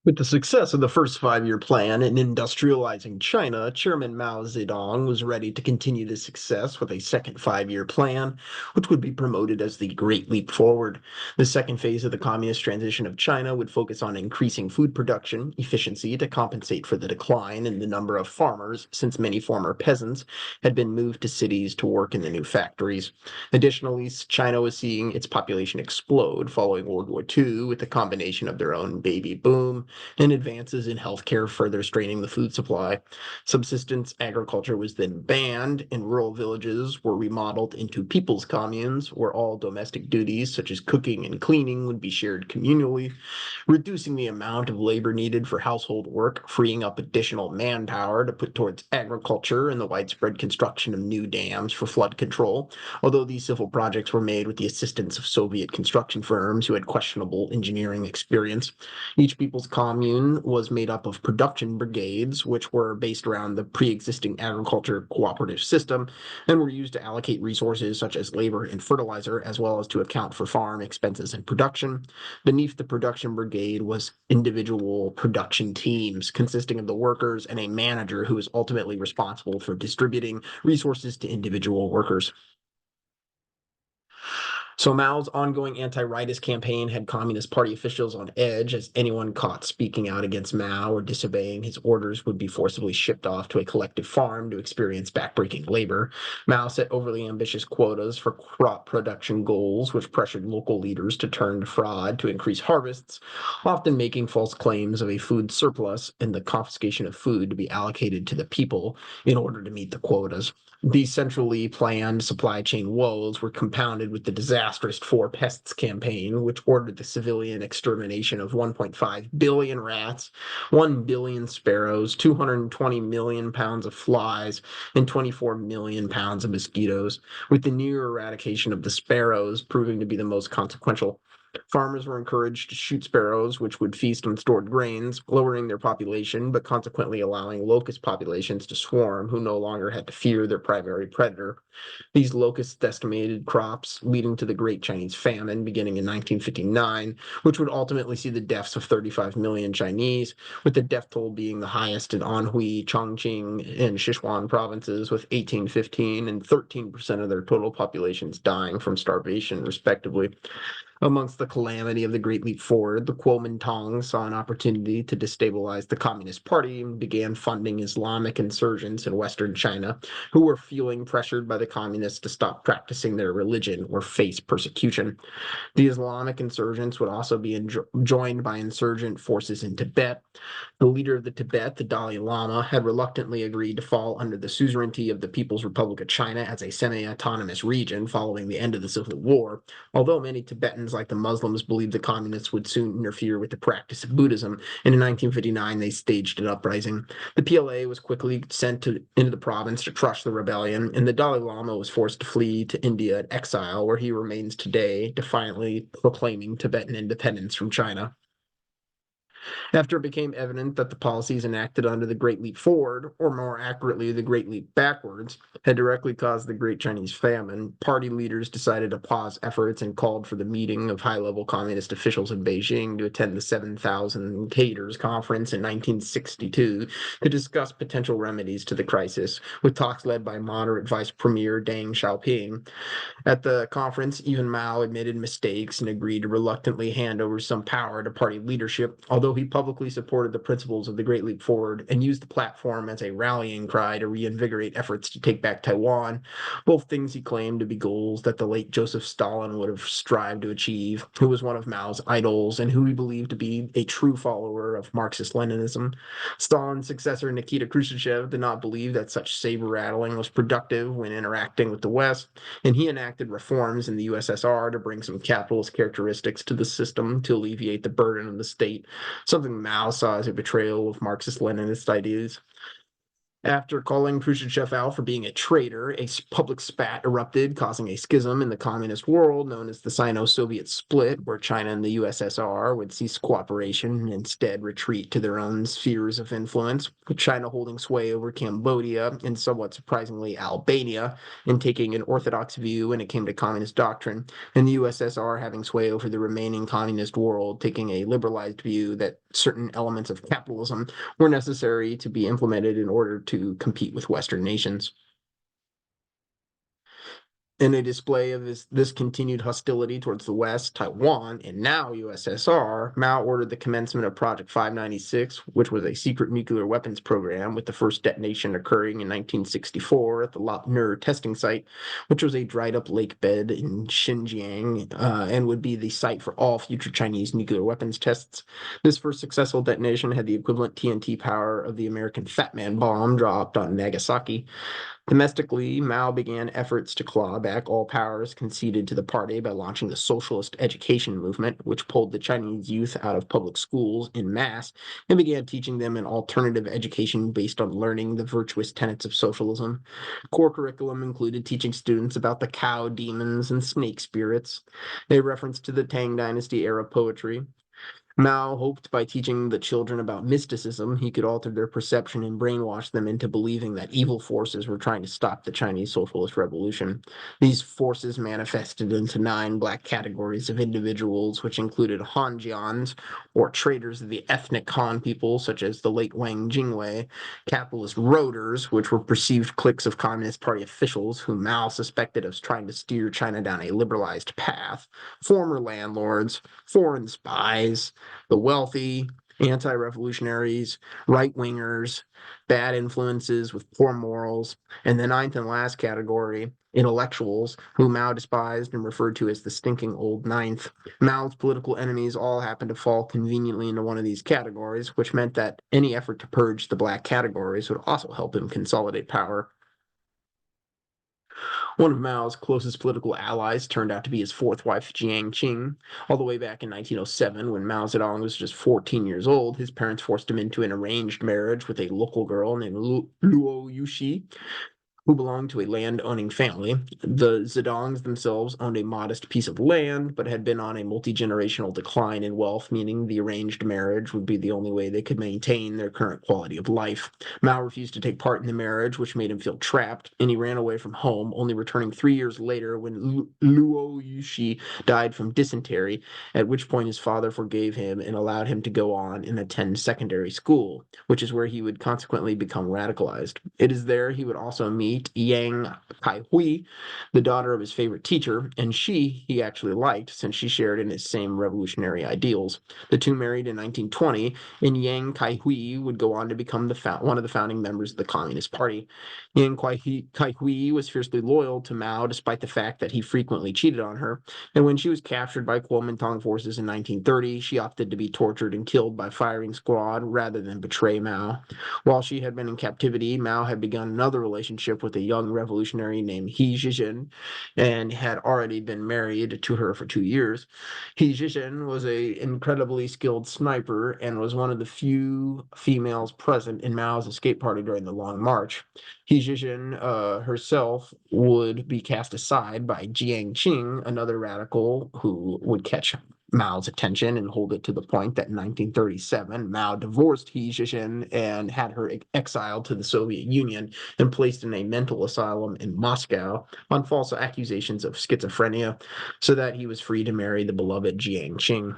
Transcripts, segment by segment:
With the success of the first five-year plan in industrializing China, Chairman Mao Zedong was ready to continue this success with a second five-year plan, which would be promoted as the Great Leap Forward. The second phase of the communist transition of China would focus on increasing food production efficiency to compensate for the decline in the number of farmers, since many former peasants had been moved to cities to work in the new factories. Additionally, China was seeing its population explode following World War II with the combination of their own baby boom and advances in healthcare further straining the food supply. Subsistence agriculture was then banned, and rural villages were remodeled into people's communes, where all domestic duties, such as cooking and cleaning, would be shared communally, reducing the amount of labor needed for household work, freeing up additional manpower to put towards agriculture and the widespread construction of new dams for flood control. Although these civil projects were made with the assistance of Soviet construction firms who had questionable engineering experience, each people's commune was made up of production brigades, which were based around the pre-existing agriculture cooperative system and were used to allocate resources such as labor and fertilizer, as well as to account for farm expenses and production. Beneath the production brigade was individual production teams consisting of the workers and a manager who was ultimately responsible for distributing resources to individual workers. So Mao's ongoing anti-rightist campaign had Communist Party officials on edge, as anyone caught speaking out against Mao or disobeying his orders would be forcibly shipped off to a collective farm to experience backbreaking labor. Mao set overly ambitious quotas for crop production goals, which pressured local leaders to turn to fraud to increase harvests, often making false claims of a food surplus and the confiscation of food to be allocated to the people in order to meet the quotas. These centrally planned supply chain woes were compounded with the disastrous Four Pests campaign, which ordered the civilian extermination of 1.5 billion rats, 1 billion sparrows, 220 million pounds of flies, and 24 million pounds of mosquitoes, with the near eradication of the sparrows proving to be the most consequential. Farmers were encouraged to shoot sparrows, which would feast on stored grains, lowering their population, but consequently allowing locust populations to swarm, who no longer had to fear their primary predator. These locusts decimated crops, leading to the Great Chinese Famine beginning in 1959, which would ultimately see the deaths of 35 million Chinese, with the death toll being the highest in Anhui, Chongqing, and Sichuan provinces, with 18, 15, and 13% of their total populations dying from starvation, respectively. Amongst the calamity of the Great Leap Forward, the Kuomintang saw an opportunity to destabilize the Communist Party and began funding Islamic insurgents in Western China, who were feeling pressured by the Communists to stop practicing their religion or face persecution. The Islamic insurgents would also be joined by insurgent forces in Tibet. The leader of the Tibet, the Dalai Lama, had reluctantly agreed to fall under the suzerainty of the People's Republic of China as a semi-autonomous region following the end of the Civil War, although many Tibetans, like the Muslims, believed the communists would soon interfere with the practice of Buddhism, and in 1959 they staged an uprising. The PLA was quickly into the province to crush the rebellion, and the Dalai Lama was forced to flee to India in exile, where he remains today, defiantly proclaiming Tibetan independence from China. After it became evident that the policies enacted under the Great Leap Forward, or more accurately, the Great Leap Backwards, had directly caused the Great Chinese Famine, party leaders decided to pause efforts and called for the meeting of high-level communist officials in Beijing to attend the 7,000 Cadres Conference in 1962 to discuss potential remedies to the crisis, with talks led by moderate Vice Premier Deng Xiaoping. At the conference, even Mao admitted mistakes and agreed to reluctantly hand over some power to party leadership, although he publicly supported the principles of the Great Leap Forward and used the platform as a rallying cry to reinvigorate efforts to take back Taiwan, both things he claimed to be goals that the late Joseph Stalin would have strived to achieve, who was one of Mao's idols and who he believed to be a true follower of Marxist-Leninism. Stalin's successor, Nikita Khrushchev, did not believe that such saber-rattling was productive when interacting with the West, and he enacted reforms in the USSR to bring some capitalist characteristics to the system to alleviate the burden of the state, something Mao saw as a betrayal of Marxist-Leninist ideas. After calling Khrushchev out for being a traitor, a public spat erupted, causing a schism in the communist world known as the Sino-Soviet split, where China and the USSR would cease cooperation and instead retreat to their own spheres of influence, with China holding sway over Cambodia and somewhat surprisingly Albania, and taking an orthodox view when it came to communist doctrine, and the USSR having sway over the remaining communist world, taking a liberalized view that certain elements of capitalism were necessary to be implemented in order to compete with Western nations. In a display of this continued hostility towards the West, Taiwan, and now USSR, Mao ordered the commencement of Project 596, which was a secret nuclear weapons program, with the first detonation occurring in 1964 at the Lop Nur testing site, which was a dried-up lake bed in Xinjiang, and would be the site for all future Chinese nuclear weapons tests. This first successful detonation had the equivalent TNT power of the American Fat Man bomb dropped on Nagasaki. Domestically, Mao began efforts to claw back all powers conceded to the party by launching the Socialist Education Movement, which pulled the Chinese youth out of public schools in mass and began teaching them an alternative education based on learning the virtuous tenets of socialism. Core curriculum included teaching students about the cow demons and snake spirits, a reference to the Tang Dynasty era poetry. Mao hoped by teaching the children about mysticism, he could alter their perception and brainwash them into believing that evil forces were trying to stop the Chinese Socialist Revolution. These forces manifested into 9 black categories of individuals, which included Hanjians, or traitors of the ethnic Han people, such as the late Wang Jingwei, capitalist roaders, which were perceived cliques of Communist Party officials whom Mao suspected of trying to steer China down a liberalized path, former landlords, foreign spies, the wealthy, anti-revolutionaries, right-wingers, bad influences with poor morals, and the ninth and last category, intellectuals, who Mao despised and referred to as the stinking old ninth. Mao's political enemies all happened to fall conveniently into one of these categories, which meant that any effort to purge the black categories would also help him consolidate power. One of Mao's closest political allies turned out to be his fourth wife, Jiang Qing. All the way back in 1907, when Mao Zedong was just 14 years old, his parents forced him into an arranged marriage with a local girl named Luo Yuxi, who belonged to a land-owning family. The Zedongs themselves owned a modest piece of land, but had been on a multi-generational decline in wealth, meaning the arranged marriage would be the only way they could maintain their current quality of life. Mao refused to take part in the marriage, which made him feel trapped, and he ran away from home, only returning 3 years later when Luo Yuxi died from dysentery, at which point his father forgave him and allowed him to go on and attend secondary school, which is where he would consequently become radicalized. It is there he would also meet Yang Kaihui, the daughter of his favorite teacher, and he actually liked since she shared in his same revolutionary ideals. The two married in 1920, and Yang Kaihui would go on to become one of the founding members of the Communist Party. Yang Kaihui was fiercely loyal to Mao despite the fact that he frequently cheated on her, and when she was captured by Kuomintang forces in 1930, she opted to be tortured and killed by firing squad rather than betray Mao. While she had been in captivity, Mao had begun another relationship with a young revolutionary named He Zhizhen and had already been married to her for 2 years. He Zhizhen was an incredibly skilled sniper and was one of the few females present in Mao's escape party during the Long March. He Zhizhen herself would be cast aside by Jiang Qing, another radical who would catch Mao's attention and hold it to the point that in 1937, Mao divorced He Zhizhen and had her exiled to the Soviet Union and placed in a mental asylum in Moscow on false accusations of schizophrenia, so that he was free to marry the beloved Jiang Qing.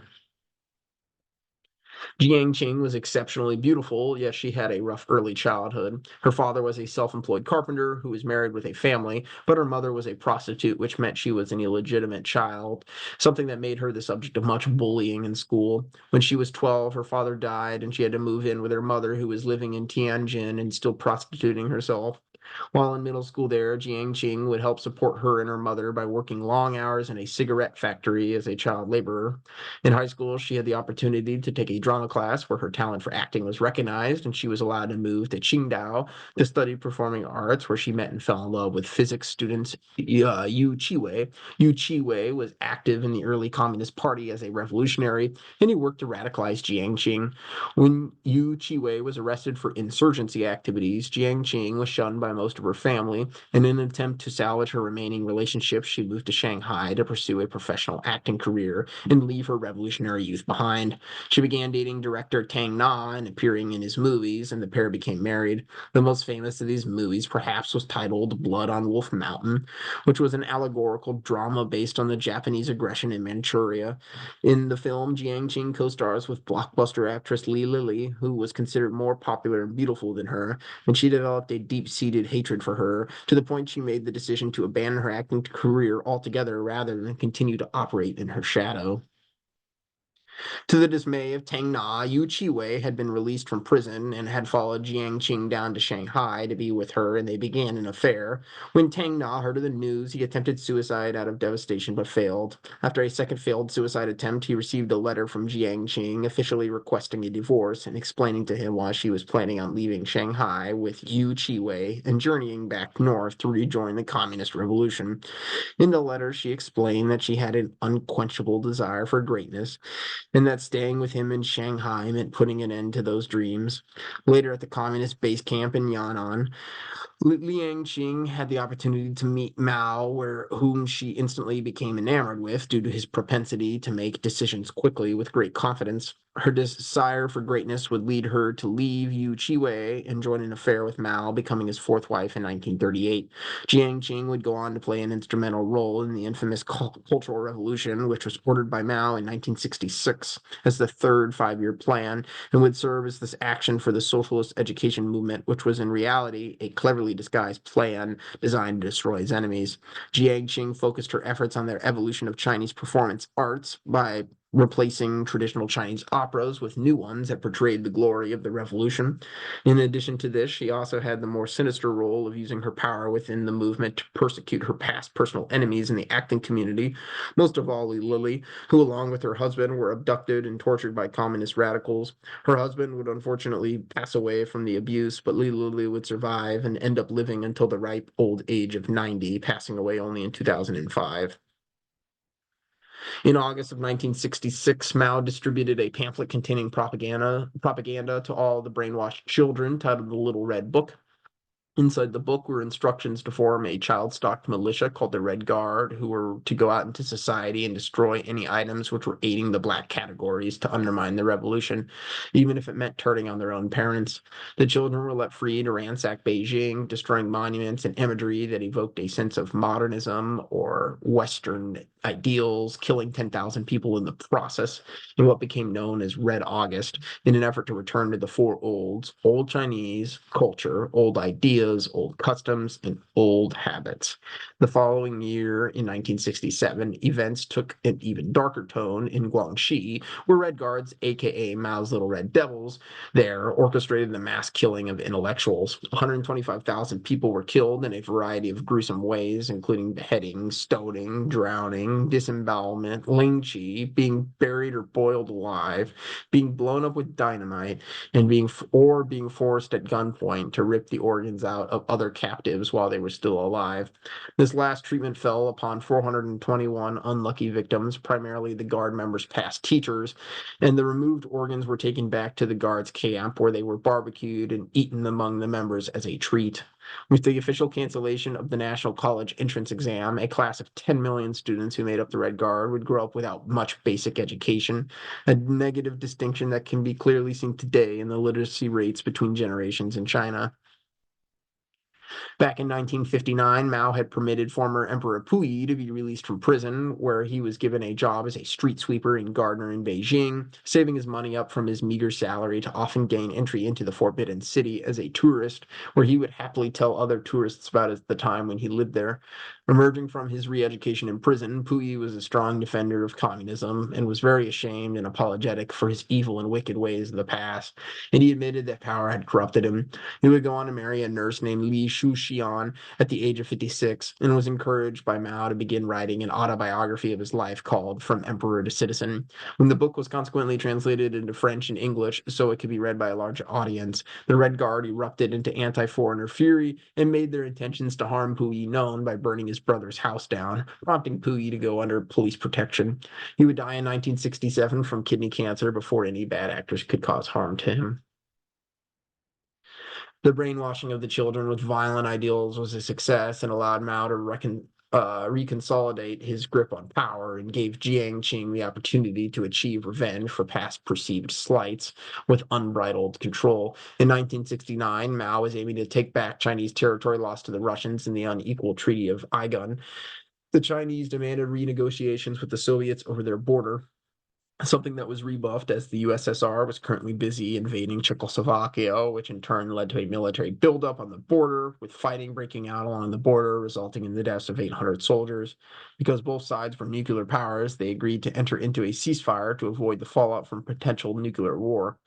Jiang Qing was exceptionally beautiful, yet she had a rough early childhood. Her father was a self-employed carpenter who was married with a family, but her mother was a prostitute, which meant she was an illegitimate child, something that made her the subject of much bullying in school. When she was 12, her father died, and she had to move in with her mother, who was living in Tianjin and still prostituting herself. While in middle school there, Jiang Qing would help support her and her mother by working long hours in a cigarette factory as a child laborer. In high school, she had the opportunity to take a drama class where her talent for acting was recognized, and she was allowed to move to Qingdao to study performing arts, where she met and fell in love with physics student Yu Chiwei. Yu Chiwei was active in the early Communist Party as a revolutionary, and he worked to radicalize Jiang Qing. When Yu Chiwei was arrested for insurgency activities, Jiang Qing was shunned by most of her family, and in an attempt to salvage her remaining relationships, she moved to Shanghai to pursue a professional acting career and leave her revolutionary youth behind. She began dating director Tang Na and appearing in his movies, and the pair became married. The most famous of these movies, perhaps, was titled Blood on Wolf Mountain, which was an allegorical drama based on the Japanese aggression in Manchuria. In the film, Jiang Qing co-stars with blockbuster actress Li Lili, who was considered more popular and beautiful than her, and she developed a deep-seated hatred for her, to the point she made the decision to abandon her acting career altogether rather than continue to operate in her shadow. To the dismay of Tang Na, Yu Chiwei had been released from prison and had followed Jiang Qing down to Shanghai to be with her, and they began an affair. When Tang Na heard of the news, he attempted suicide out of devastation but failed. After a second failed suicide attempt, he received a letter from Jiang Qing officially requesting a divorce and explaining to him why she was planning on leaving Shanghai with Yu Chiwei and journeying back north to rejoin the Communist Revolution. In the letter, she explained that she had an unquenchable desire for greatness and that staying with him in Shanghai meant putting an end to those dreams. Later at the communist base camp in Yan'an, Liang Qing had the opportunity to meet Mao, whom she instantly became enamored with due to his propensity to make decisions quickly with great confidence. Her desire for greatness would lead her to leave Yu Chiwei and join an affair with Mao, becoming his fourth wife in 1938. Jiang Qing would go on to play an instrumental role in the infamous Cultural Revolution, which was ordered by Mao in 1966 as the third five-year plan and would serve as this action for the socialist education movement, which was in reality a cleverly disguised plan designed to destroy his enemies. Jiang Qing focused her efforts on their evolution of Chinese performance arts by replacing traditional Chinese operas with new ones that portrayed the glory of the revolution. In addition to this, she also had the more sinister role of using her power within the movement to persecute her past personal enemies in the acting community, most of all Lily, who, along with her husband, were abducted and tortured by communist radicals. Her husband would unfortunately pass away from the abuse, but Li Lili would survive and end up living until the ripe old age of 90, passing away only in 2005. In August of 1966, Mao distributed a pamphlet containing propaganda to all the brainwashed children titled The Little Red Book. Inside the book were instructions to form a child-stalked militia called the Red Guard, who were to go out into society and destroy any items which were aiding the black categories to undermine the revolution, even if it meant turning on their own parents. The children were let free to ransack Beijing, destroying monuments and imagery that evoked a sense of modernism or Western ideals, killing 10,000 people in the process in what became known as Red August, in an effort to return to the four olds: old Chinese culture, old ideas, old customs, and old habits. The following year, in 1967, events took an even darker tone in Guangxi, where Red Guards, aka Mao's Little Red Devils, there orchestrated the mass killing of intellectuals. 125,000 people were killed in a variety of gruesome ways, including beheading, stoning, drowning, disembowelment, lynching, being buried or boiled alive, being blown up with dynamite, and being forced at gunpoint to rip the organs out of other captives while they were still alive. This last treatment fell upon 421 unlucky victims, primarily the Guard members' past teachers, and the removed organs were taken back to the Guards' camp where they were barbecued and eaten among the members as a treat. With the official cancellation of the National College entrance exam, a class of 10 million students who made up the Red Guard would grow up without much basic education, a negative distinction that can be clearly seen today in the literacy rates between generations in China. Back in 1959, Mao had permitted former Emperor Puyi to be released from prison, where he was given a job as a street sweeper and gardener in Beijing, saving his money up from his meager salary to often gain entry into the Forbidden City as a tourist, where he would happily tell other tourists about the time when he lived there. Emerging from his re-education in prison, Puyi was a strong defender of communism and was very ashamed and apologetic for his evil and wicked ways of the past, and he admitted that power had corrupted him. He would go on to marry a nurse named Li Shuxian at the age of 56 and was encouraged by Mao to begin writing an autobiography of his life called From Emperor to Citizen. When the book was consequently translated into French and English so it could be read by a large audience, the Red Guard erupted into anti-foreigner fury and made their intentions to harm Puyi known by burning his brother's house down, prompting Puyi to go under police protection. He would die in 1967 from kidney cancer before any bad actors could cause harm to him. The brainwashing of the children with violent ideals was a success and allowed Mao to reconsolidate his grip on power and gave Jiang Qing the opportunity to achieve revenge for past perceived slights with unbridled control. In 1969, Mao was aiming to take back Chinese territory lost to the Russians in the unequal Treaty of Aigun. The Chinese demanded renegotiations with the Soviets over their border, something that was rebuffed as the USSR was currently busy invading Czechoslovakia, which in turn led to a military buildup on the border, with fighting breaking out along the border, resulting in the deaths of 800 soldiers. Because both sides were nuclear powers, they agreed to enter into a ceasefire to avoid the fallout from potential nuclear war.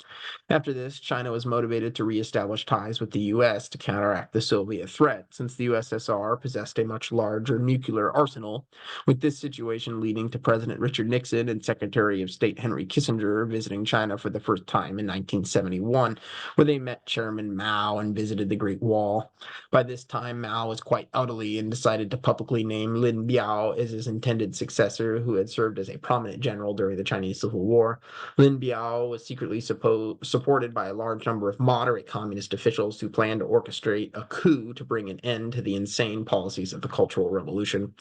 After this, China was motivated to reestablish ties with the US to counteract the Soviet threat, since the USSR possessed a much larger nuclear arsenal, with this situation leading to President Richard Nixon and Secretary of State Henry Kissinger visiting China for the first time in 1971, where they met Chairman Mao and visited the Great Wall. By this time, Mao was quite elderly and decided to publicly name Lin Biao as his intended successor, who had served as a prominent general during the Chinese Civil War. Lin Biao was secretly supported by a large number of moderate communist officials who planned to orchestrate a coup to bring an end to the insane policies of the Cultural Revolution.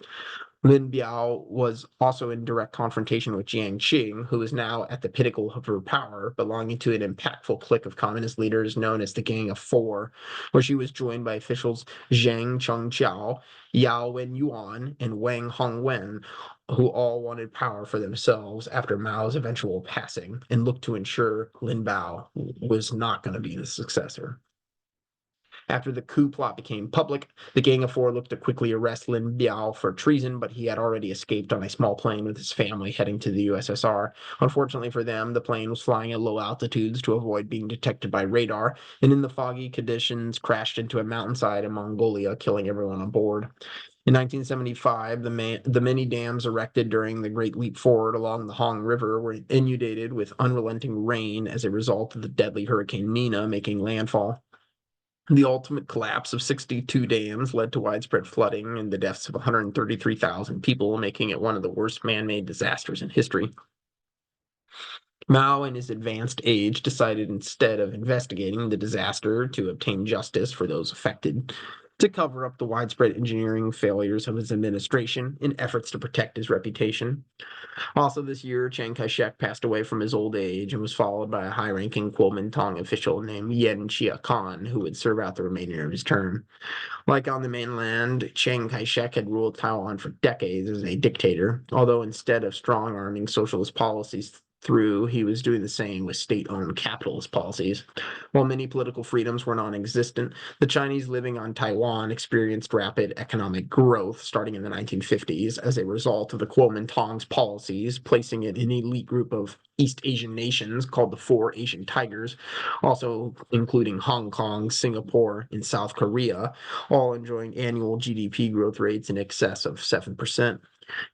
Lin Biao was also in direct confrontation with Jiang Qing, who was now at the pinnacle of her power, belonging to an impactful clique of communist leaders known as the Gang of Four, where she was joined by officials Zhang Chengqiao, Yao Wenyuan, and Wang Hongwen, who all wanted power for themselves after Mao's eventual passing and looked to ensure Lin Biao was not going to be the successor. After the coup plot became public, the Gang of Four looked to quickly arrest Lin Biao for treason, but he had already escaped on a small plane with his family heading to the USSR. Unfortunately for them, the plane was flying at low altitudes to avoid being detected by radar, and in the foggy conditions crashed into a mountainside in Mongolia, killing everyone on board. In 1975, the many dams erected during the Great Leap Forward along the Hong River were inundated with unrelenting rain as a result of the deadly Hurricane Nina making landfall. The ultimate collapse of 62 dams led to widespread flooding and the deaths of 133,000 people, making it one of the worst man-made disasters in history. Mao, in his advanced age, decided instead of investigating the disaster to obtain justice for those affected, to cover up the widespread engineering failures of his administration in efforts to protect his reputation. Also this year, Chiang Kai-shek passed away from his old age and was followed by a high-ranking Kuomintang official named Yen Chia-kan, who would serve out the remainder of his term. Like on the mainland, Chiang Kai-shek had ruled Taiwan for decades as a dictator, although instead of strong-arming socialist policies he was doing the same with state-owned capitalist policies. While many political freedoms were non-existent, the Chinese living on Taiwan experienced rapid economic growth starting in the 1950s as a result of the Kuomintang's policies, placing it in an elite group of East Asian nations called the Four Asian Tigers, also including Hong Kong, Singapore, and South Korea, all enjoying annual GDP growth rates in excess of 7%.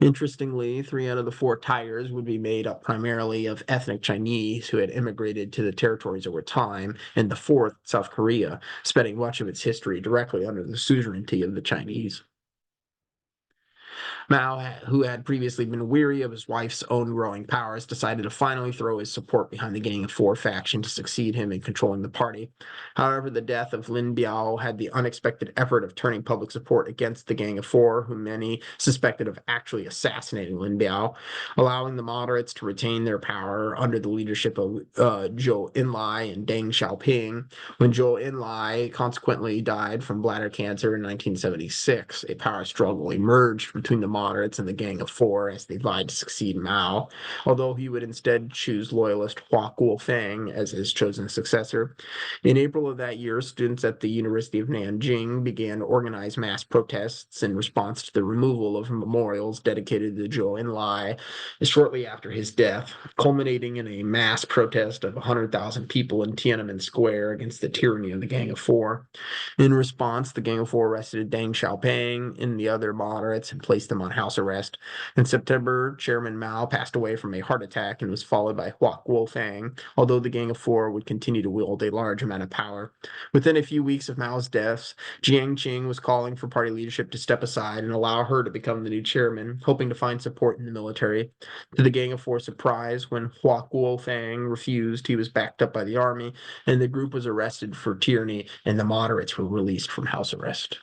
Interestingly, 3 out of the 4 tigers would be made up primarily of ethnic Chinese who had immigrated to the territories over time, and the fourth, South Korea, spending much of its history directly under the suzerainty of the Chinese. Mao, who had previously been weary of his wife's own growing powers, decided to finally throw his support behind the Gang of Four faction to succeed him in controlling the party. However, the death of Lin Biao had the unexpected effort of turning public support against the Gang of Four, whom many suspected of actually assassinating Lin Biao, allowing the moderates to retain their power under the leadership of Zhou Enlai and Deng Xiaoping. When Zhou Enlai consequently died from bladder cancer in 1976, a power struggle emerged between the moderates and the Gang of Four as they vied to succeed Mao, although he would instead choose loyalist Hua Guofeng as his chosen successor. In April of that year, students at the University of Nanjing began to organize mass protests in response to the removal of memorials dedicated to Zhou Enlai shortly after his death, culminating in a mass protest of 100,000 people in Tiananmen Square against the tyranny of the Gang of Four. In response, the Gang of Four arrested Deng Xiaoping and the other moderates and placed them on house arrest. In September, Chairman Mao passed away from a heart attack and was followed by Hua Guofeng, although the Gang of Four would continue to wield a large amount of power. Within a few weeks of Mao's death, Jiang Qing was calling for party leadership to step aside and allow her to become the new chairman, hoping to find support in the military. To the Gang of Four's surprise, when Hua Guofeng refused, he was backed up by the army, and the group was arrested for tyranny, and the moderates were released from house arrest.